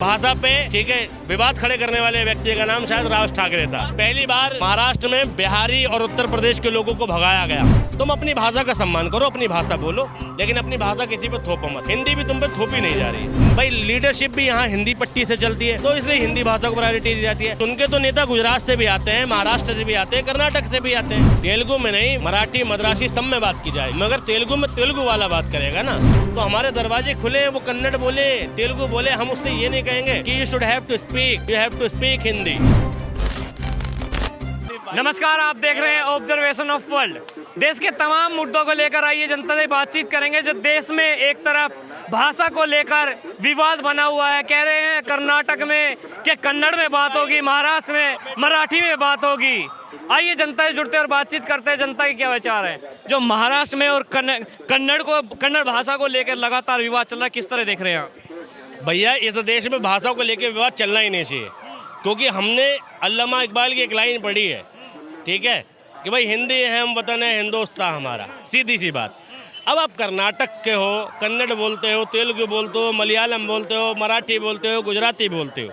भाषा पे ठीक है विवाद खड़े करने वाले व्यक्ति का नाम शायद राज ठाकरे था। पहली बार महाराष्ट्र में बिहारी और उत्तर प्रदेश के लोगों को भगाया गया। तुम अपनी भाषा का सम्मान करो, अपनी भाषा बोलो, लेकिन अपनी भाषा किसी पे थोपो मत। हिंदी भी तुम पे थोपी नहीं जा रही। भाई लीडरशिप भी यहाँ हिंदी पट्टी से चलती है, तो इसलिए हिंदी भाषा को प्रायोरिटी दी जाती है। उनके तो नेता गुजरात से भी आते हैं, महाराष्ट्र से भी आते हैं, कर्नाटक से भी आते हैं। तेलुगु में नहीं, मराठी मद्रासी सब में बात की जाए, मगर तेलुगु में तेलुगु वाला बात करेगा ना, तो हमारे दरवाजे खुले हैं। वो कन्नड़ बोले, तेलुगु बोले, हम उससे ये नहीं कहेंगे कि you should have to speak Hindi. नमस्कार, आप देख रहे हैं ऑब्जर्वेशन ऑफ वर्ल्ड। देश के तमाम मुद्दों को लेकर आइए जनता से बातचीत करेंगे। जो देश में एक तरफ भाषा को लेकर विवाद बना हुआ है, कह रहे हैं कर्नाटक में कि कन्नड़ में बात होगी, महाराष्ट्र में मराठी में बात होगी। आइए जनता से जुड़ते और बातचीत करते हैं, जनता के क्या विचार है। जो महाराष्ट्र में और कन्नड़ भाषा को लेकर लगातार विवाद चल रहा है, किस तरह देख रहे हैं आप? भैया, इस देश में भाषा को लेकर विवाद चलना ही नहीं चाहिए, क्योंकि हमने अल्लामा इकबाल की एक लाइन पढ़ी है, ठीक है, कि भाई हिंदी है हम वतन है हिंदुस्तान हमारा, सीधी सी बात। अब आप कर्नाटक के हो, कन्नड़ बोलते हो, तेलुगु बोलते हो, मलयालम बोलते हो, मराठी बोलते हो, गुजराती बोलते हो,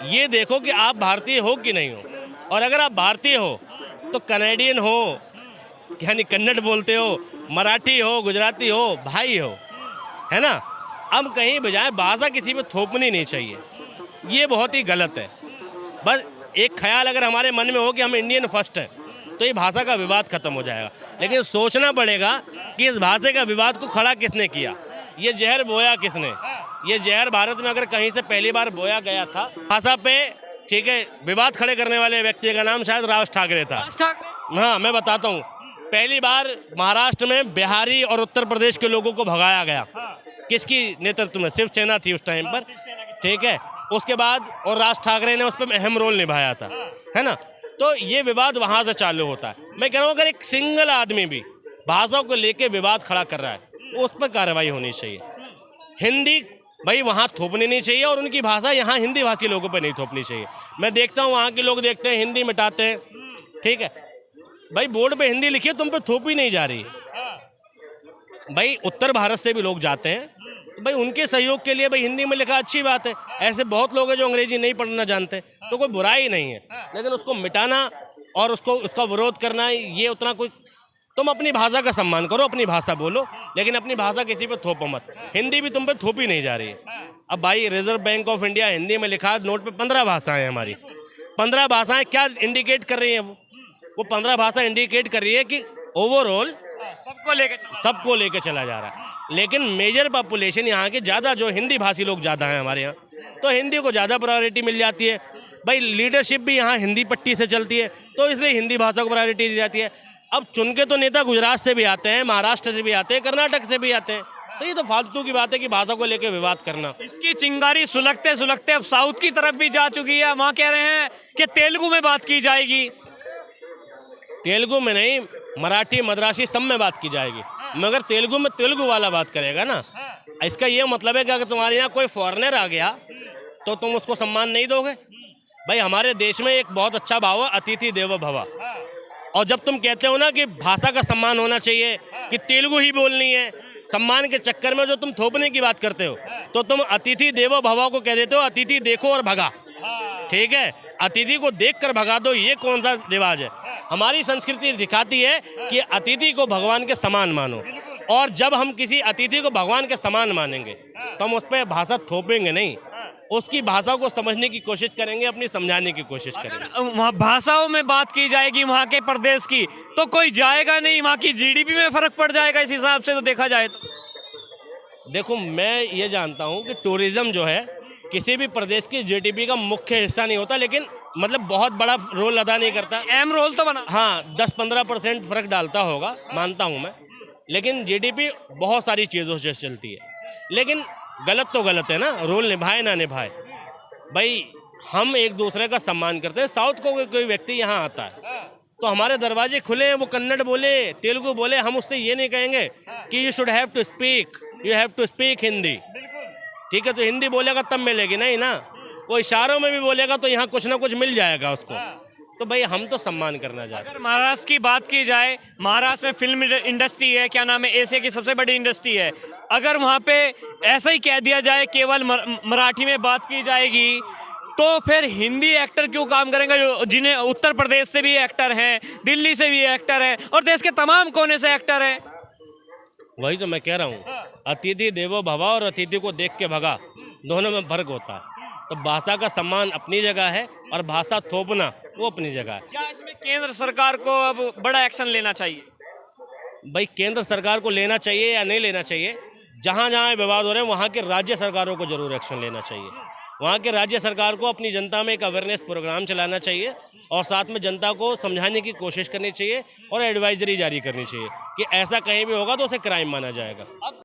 ये देखो कि आप भारतीय हो कि नहीं हो। और अगर आप भारतीय हो तो कनेडियन हो, यानी कन्नड़ बोलते हो, मराठी हो, गुजराती हो, भाई हो, है ना। अब कहीं बजाय भाषा किसी पे थोपनी नहीं चाहिए, ये बहुत ही गलत है। बस एक ख्याल अगर हमारे मन में हो कि हम इंडियन फर्स्ट हैं, तो ये भाषा का विवाद खत्म हो जाएगा। लेकिन सोचना पड़ेगा कि इस भाषा का विवाद को खड़ा किसने किया, ये जहर बोया किसने। ये जहर भारत में अगर कहीं से पहली बार बोया गया था, भाषा पे ठीक है विवाद खड़े करने वाले व्यक्ति का नाम शायद राज ठाकरे था। हाँ, मैं बताता हूँ। पहली बार महाराष्ट्र में बिहारी और उत्तर प्रदेश के लोगों को भगाया गया। किसकी नेतृत्व में? शिवसेना थी उस टाइम पर, ठीक है। उसके बाद और राज ठाकरे ने उस पर अहम रोल निभाया था, है ना। तो ये विवाद वहाँ से चालू होता है। मैं कह रहा हूँ अगर एक सिंगल आदमी भी भाषा को लेके विवाद खड़ा कर रहा है, तो उस पर कार्रवाई होनी चाहिए। हिंदी भाई वहाँ थोपनी नहीं चाहिए, और उनकी भाषा यहाँ हिंदी भाषी लोगों पर नहीं थोपनी चाहिए। मैं देखता हूँ वहाँ के लोग देखते हैं हिंदी मिटाते हैं, ठीक है। भाई बोर्ड पे हिंदी लिखी है, तुम पे थोपी नहीं जा रही। भाई उत्तर भारत से भी लोग जाते हैं, भाई उनके सहयोग के लिए भाई हिंदी में लिखा अच्छी बात है। ऐसे बहुत लोग हैं जो अंग्रेजी नहीं पढ़ना जानते, तो कोई बुराई नहीं है। लेकिन उसको मिटाना और उसका विरोध करना, ये उतना कोई। तुम अपनी भाषा का सम्मान करो, अपनी भाषा बोलो, लेकिन अपनी भाषा किसी पे थोपो मत। हिंदी भी तुम पे थोपी नहीं जा रही है। अब भाई reserve bank of India Hindi में लिखा नोट पे 15 भाषाएं हमारी। 15 भाषाएं क्या इंडिकेट कर रही हैं? वो 15 भाषा इंडिकेट कर रही है कि ओवरऑल सबको लेके चला जा रहा है। लेकिन मेजर पॉपुलेशन यहाँ के ज़्यादा, जो हिंदी भाषी लोग ज़्यादा हैं हमारे यहाँ, तो हिंदी को ज़्यादा प्रायोरिटी मिल जाती है। भाई लीडरशिप भी यहाँ हिंदी पट्टी से चलती है, तो इसलिए हिंदी भाषा को प्रायोरिटी दी जाती है। अब चुन के तो नेता गुजरात से भी आते हैं, महाराष्ट्र से भी आते हैं, कर्नाटक से भी आते हैं, तो ये तो फालतू की बात है कि भाषा को लेकर विवाद करना। इसकी चिंगारी सुलगते सुलगते अब साउथ की तरफ भी जा चुकी है। वहाँ कह रहे हैं कि तेलुगु में बात की जाएगी। तेलुगु में नहीं, मराठी मद्रासी सब में बात की जाएगी, मगर तेलुगु में तेलुगु वाला बात करेगा ना। इसका ये मतलब है कि अगर तुम्हारे यहाँ कोई फॉरेनर आ गया तो तुम उसको सम्मान नहीं दोगे। भाई हमारे देश में एक बहुत अच्छा भाव है, अतिथि देवो भव। और जब तुम कहते हो ना कि भाषा का सम्मान होना चाहिए, कि तेलुगु ही बोलनी है, सम्मान के चक्कर में जो तुम थोपने की बात करते हो, तो तुम अतिथि देवो भव को कह देते हो अतिथि देखो और भगा, ठीक है। अतिथि को देखकर भगा दो, ये कौन सा रिवाज है? हमारी संस्कृति दिखाती है कि अतिथि को भगवान के समान मानो, और जब हम किसी अतिथि को भगवान के समान मानेंगे तो हम उस पर भाषा थोपेंगे नहीं, उसकी भाषा को समझने की कोशिश करेंगे, अपनी समझाने की कोशिश करेंगे। वहाँ भाषाओं में बात की जाएगी वहाँ के प्रदेश की, तो कोई जाएगा नहीं। वहाँ की जीडीपी में फर्क पड़ जाएगा इस हिसाब से, तो देखा जाए तो। देखो, मैं ये जानता हूँ कि टूरिज्म जो है किसी भी प्रदेश की जीडीपी का मुख्य हिस्सा नहीं होता, लेकिन मतलब बहुत बड़ा रोल अदा नहीं करता। अहम रोल तो बना, हाँ 10-15% फर्क डालता होगा, मानता हूँ मैं। लेकिन जीडीपी बहुत सारी चीज़ों से चलती है। लेकिन गलत तो गलत है ना, रोल निभाए ना निभाए। भाई हम एक दूसरे का सम्मान करते हैं। साउथ को कोई व्यक्ति यहाँ आता है तो हमारे दरवाजे खुले हैं। वो कन्नड़ बोले, तेलुगु बोले, हम उससे ये नहीं कहेंगे कि you have to speak Hindi, ठीक है। तो हिंदी बोलेगा तब मिलेगी नहीं ना, वो इशारों में भी बोलेगा तो यहाँ कुछ ना कुछ मिल जाएगा उसको। तो भाई हम तो सम्मान करना चाहते हैं। अगर महाराष्ट्र की बात की जाए, महाराष्ट्र में फिल्म इंडस्ट्री है, क्या नाम है, एशिया की सबसे बड़ी इंडस्ट्री है। अगर वहाँ पे ऐसा ही कह दिया जाए केवल मराठी में बात की जाएगी, तो फिर हिंदी एक्टर क्यों काम करेंगे, जो जिन्हें उत्तर प्रदेश से भी एक्टर हैं, दिल्ली से भी एक्टर हैं और देश के तमाम कोने से एक्टर हैं। वही तो मैं कह रहा हूँ, अतिथि देवो भवा और अतिथि को देख के भगा, दोनों में फर्क होता है। तो भाषा का सम्मान अपनी जगह है और भाषा थोपना वो अपनी जगह है। क्या इसमें केंद्र सरकार को अब बड़ा एक्शन लेना चाहिए? भाई केंद्र सरकार को लेना चाहिए या नहीं लेना चाहिए, जहाँ जहाँ विवाद हो रहे हैं वहाँ के राज्य सरकारों को जरूर एक्शन लेना चाहिए। वहाँ के राज्य सरकार को अपनी जनता में एक अवेयरनेस प्रोग्राम चलाना चाहिए और साथ में जनता को समझाने की कोशिश करनी चाहिए और एडवाइजरी जारी करनी चाहिए कि ऐसा कहीं भी होगा तो उसे क्राइम माना जाएगा।